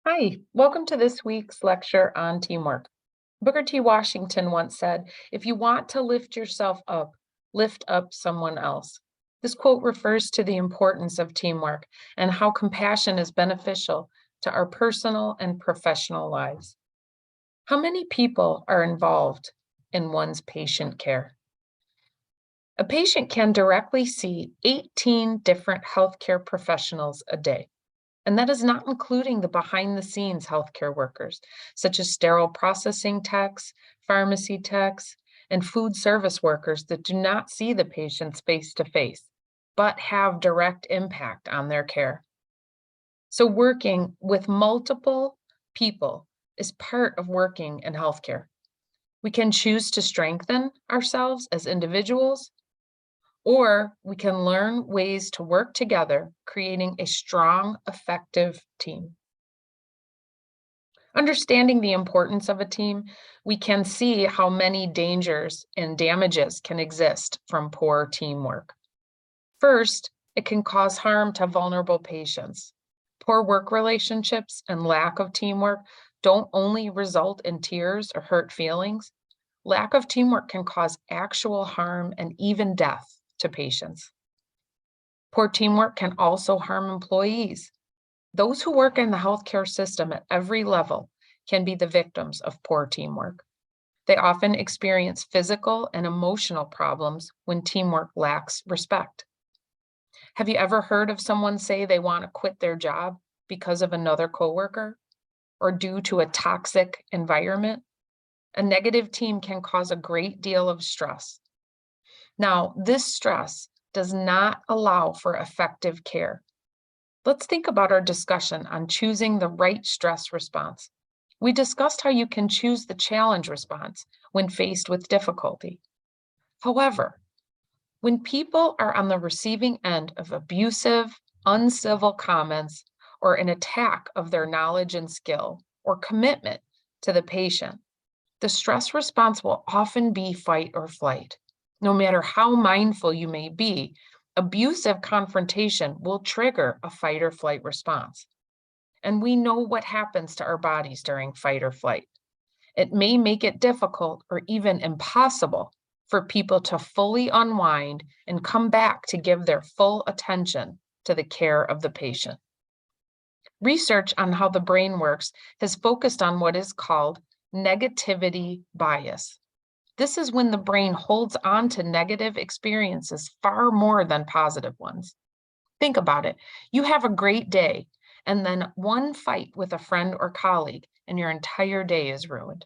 Hi, welcome to this week's lecture on teamwork. Booker T. Washington once said, "If you want to lift yourself up, lift up someone else." This quote refers to the importance of teamwork and how compassion is beneficial to our personal and professional lives. How many people are involved in one's patient care? A patient can directly see 18 different healthcare professionals a day. And that is not including the behind the scenes healthcare workers, such as sterile processing techs, pharmacy techs, and food service workers that do not see the patients face to face, but have direct impact on their care. So working with multiple people is part of working in healthcare. We can choose to strengthen ourselves as individuals, or we can learn ways to work together, creating a strong, effective team. Understanding the importance of a team, we can see how many dangers and damages can exist from poor teamwork. First, it can cause harm to vulnerable patients. Poor work relationships and lack of teamwork don't only result in tears or hurt feelings. Lack of teamwork can cause actual harm and even death to patients. Poor teamwork can also harm employees. Those who work in the healthcare system at every level can be the victims of poor teamwork. They often experience physical and emotional problems when teamwork lacks respect. Have you ever heard of someone say they want to quit their job because of another coworker or due to a toxic environment? A negative team can cause a great deal of stress. Now, this stress does not allow for effective care. Let's think about our discussion on choosing the right stress response. We discussed how you can choose the challenge response when faced with difficulty. However, when people are on the receiving end of abusive, uncivil comments or an attack of their knowledge and skill or commitment to the patient, the stress response will often be fight or flight. No matter how mindful you may be, abusive confrontation will trigger a fight or flight response. And we know what happens to our bodies during fight or flight. It may make it difficult or even impossible for people to fully unwind and come back to give their full attention to the care of the patient. Research on how the brain works has focused on what is called negativity bias. This is when the brain holds on to negative experiences far more than positive ones. Think about it. You have a great day, and then one fight with a friend or colleague, and your entire day is ruined.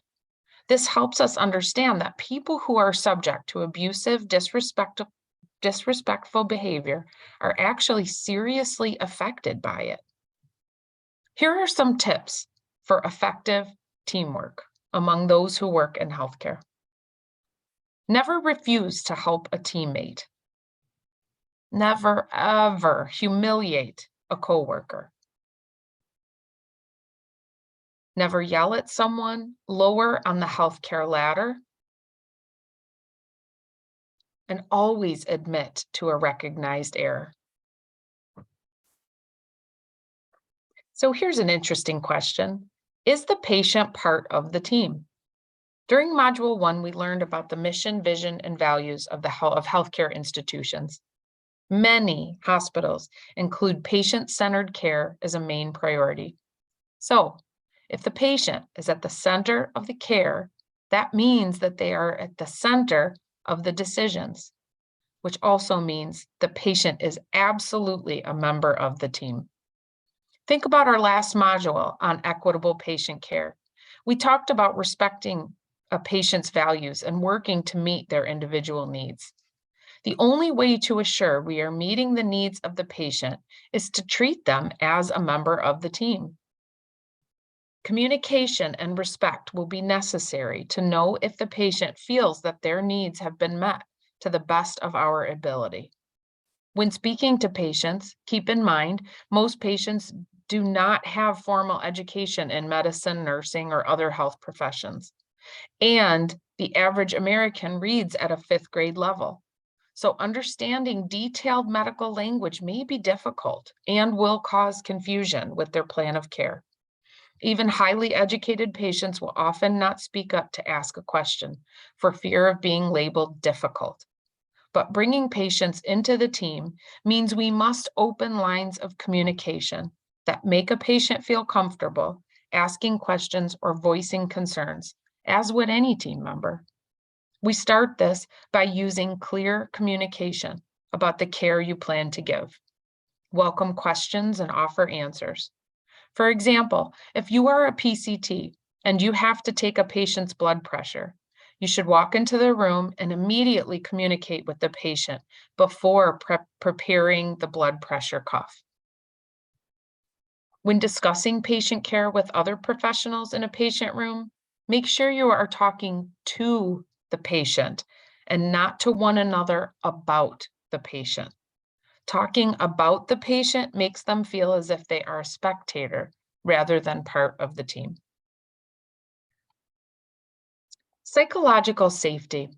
This helps us understand that people who are subject to abusive, disrespectful behavior are actually seriously affected by it. Here are some tips for effective teamwork among those who work in healthcare. Never refuse to help a teammate. Never, ever humiliate a coworker. Never yell at someone lower on the healthcare ladder. And always admit to a recognized error. So here's an interesting question. Is the patient part of the team? During Module 1, we learned about the mission, vision, and values of healthcare institutions. Many hospitals include patient-centered care as a main priority. So, if the patient is at the center of the care, that means that they are at the center of the decisions, which also means the patient is absolutely a member of the team. Think about our last module on equitable patient care. We talked about respecting a patient's values and working to meet their individual needs. The only way to assure we are meeting the needs of the patient is to treat them as a member of the team. Communication and respect will be necessary to know if the patient feels that their needs have been met to the best of our ability. When speaking to patients, keep in mind, most patients do not have formal education in medicine, nursing, or other health professions. And the average American reads at a 5th grade level. So understanding detailed medical language may be difficult and will cause confusion with their plan of care. Even highly educated patients will often not speak up to ask a question for fear of being labeled difficult. But bringing patients into the team means we must open lines of communication that make a patient feel comfortable asking questions or voicing concerns, as would any team member. We start this by using clear communication about the care you plan to give. Welcome questions and offer answers. For example, if you are a PCT and you have to take a patient's blood pressure, you should walk into the room and immediately communicate with the patient before preparing the blood pressure cuff. When discussing patient care with other professionals in a patient room, make sure you are talking to the patient and not to one another about the patient. Talking about the patient makes them feel as if they are a spectator rather than part of the team. Psychological safety.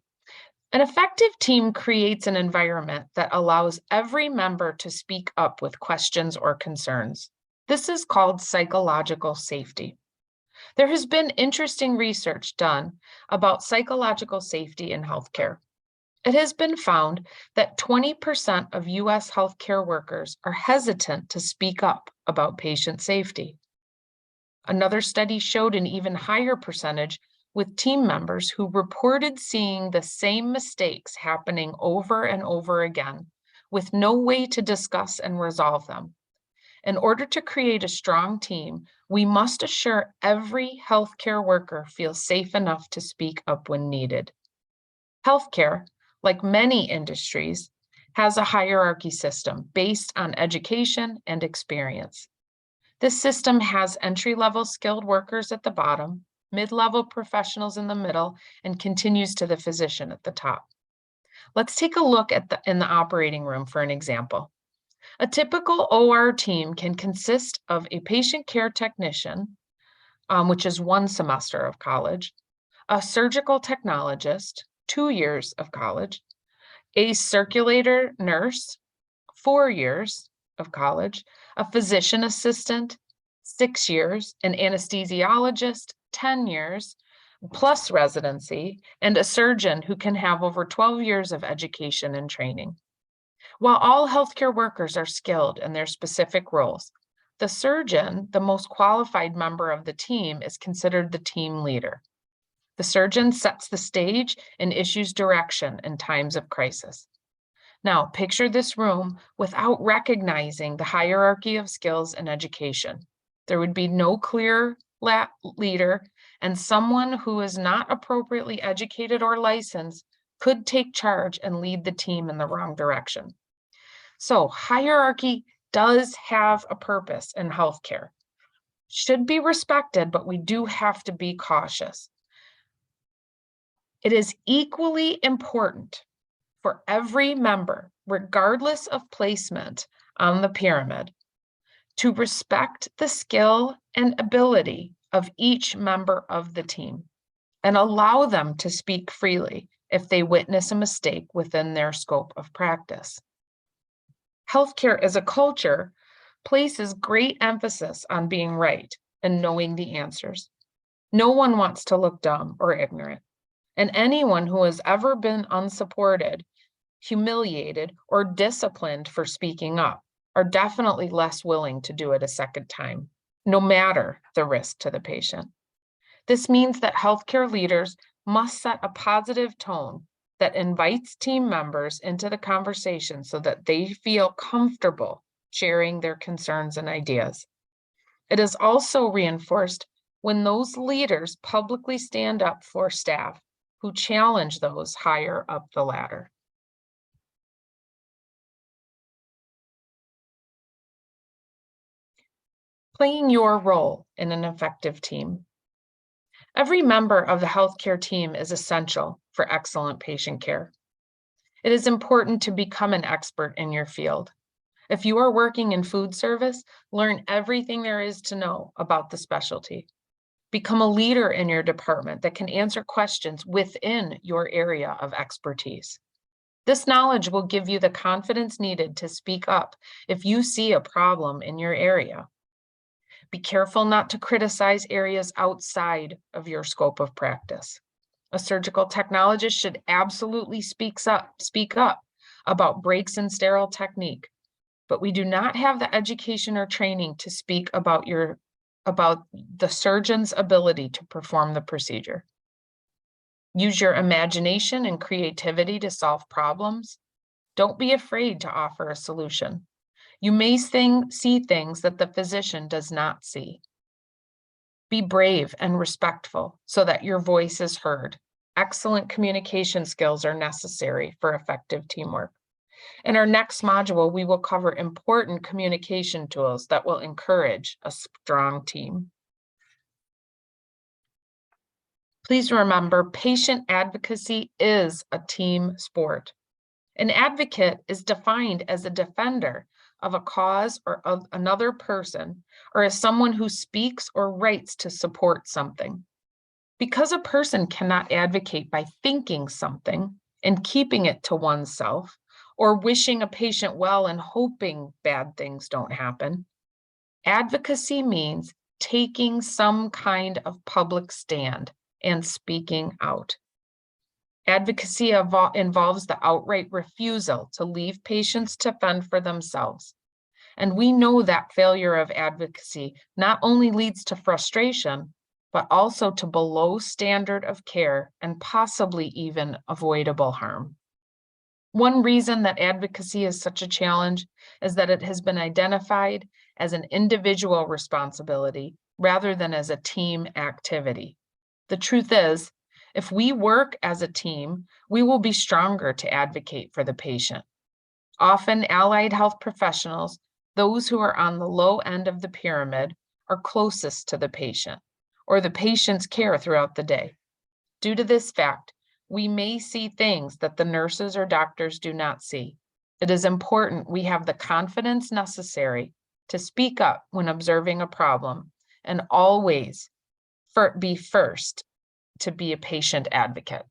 An effective team creates an environment that allows every member to speak up with questions or concerns. This is called psychological safety. There has been interesting research done about psychological safety in healthcare. It has been found that 20% of US healthcare workers are hesitant to speak up about patient safety. Another study showed an even higher percentage with team members who reported seeing the same mistakes happening over and over again with no way to discuss and resolve them. In order to create a strong team, we must assure every healthcare worker feels safe enough to speak up when needed. Healthcare, like many industries, has a hierarchy system based on education and experience. This system has entry-level skilled workers at the bottom, mid-level professionals in the middle, and continues to the physician at the top. Let's take a look at in the operating room for an example. A typical OR team can consist of a patient care technician, which is 1 semester of college, a surgical technologist, 2 years of college, a circulator nurse, 4 years of college, a physician assistant, 6 years, an anesthesiologist, 10 years, plus residency, and a surgeon who can have over 12 years of education and training. While all healthcare workers are skilled in their specific roles, the surgeon, the most qualified member of the team, is considered the team leader. The surgeon sets the stage and issues direction in times of crisis. Now, picture this room without recognizing the hierarchy of skills and education. There would be no clear leader, and someone who is not appropriately educated or licensed could take charge and lead the team in the wrong direction. So, hierarchy does have a purpose in healthcare. Should be respected, but we do have to be cautious. It is equally important for every member, regardless of placement on the pyramid, to respect the skill and ability of each member of the team and allow them to speak freely if they witness a mistake within their scope of practice. Healthcare as a culture places great emphasis on being right and knowing the answers. No one wants to look dumb or ignorant. And anyone who has ever been unsupported, humiliated, or disciplined for speaking up are definitely less willing to do it a second time, no matter the risk to the patient. This means that healthcare leaders must set a positive tone that invites team members into the conversation so that they feel comfortable sharing their concerns and ideas. It is also reinforced when those leaders publicly stand up for staff who challenge those higher up the ladder. Playing your role in an effective team. Every member of the healthcare team is essential for excellent patient care. It is important to become an expert in your field. If you are working in food service, learn everything there is to know about the specialty. Become a leader in your department that can answer questions within your area of expertise. This knowledge will give you the confidence needed to speak up if you see a problem in your area. Be careful not to criticize areas outside of your scope of practice. A surgical technologist should absolutely speak up about breaks in sterile technique, but we do not have the education or training to speak about the surgeon's ability to perform the procedure. Use your imagination and creativity to solve problems. Don't be afraid to offer a solution. You may see things that the physician does not see. Be brave and respectful so that your voice is heard. Excellent communication skills are necessary for effective teamwork. In our next module, we will cover important communication tools that will encourage a strong team. Please remember, patient advocacy is a team sport. An advocate is defined as a defender of a cause or of another person, or as someone who speaks or writes to support something. Because a person cannot advocate by thinking something and keeping it to oneself, or wishing a patient well and hoping bad things don't happen, advocacy means taking some kind of public stand and speaking out. Advocacy involves the outright refusal to leave patients to fend for themselves. And we know that failure of advocacy not only leads to frustration, but also to below standard of care and possibly even avoidable harm. One reason that advocacy is such a challenge is that it has been identified as an individual responsibility rather than as a team activity. The truth is, if we work as a team, we will be stronger to advocate for the patient. Often, allied health professionals, those who are on the low end of the pyramid, are closest to the patient or the patient's care throughout the day. Due to this fact, we may see things that the nurses or doctors do not see. It is important we have the confidence necessary to speak up when observing a problem and always be first to be a patient advocate.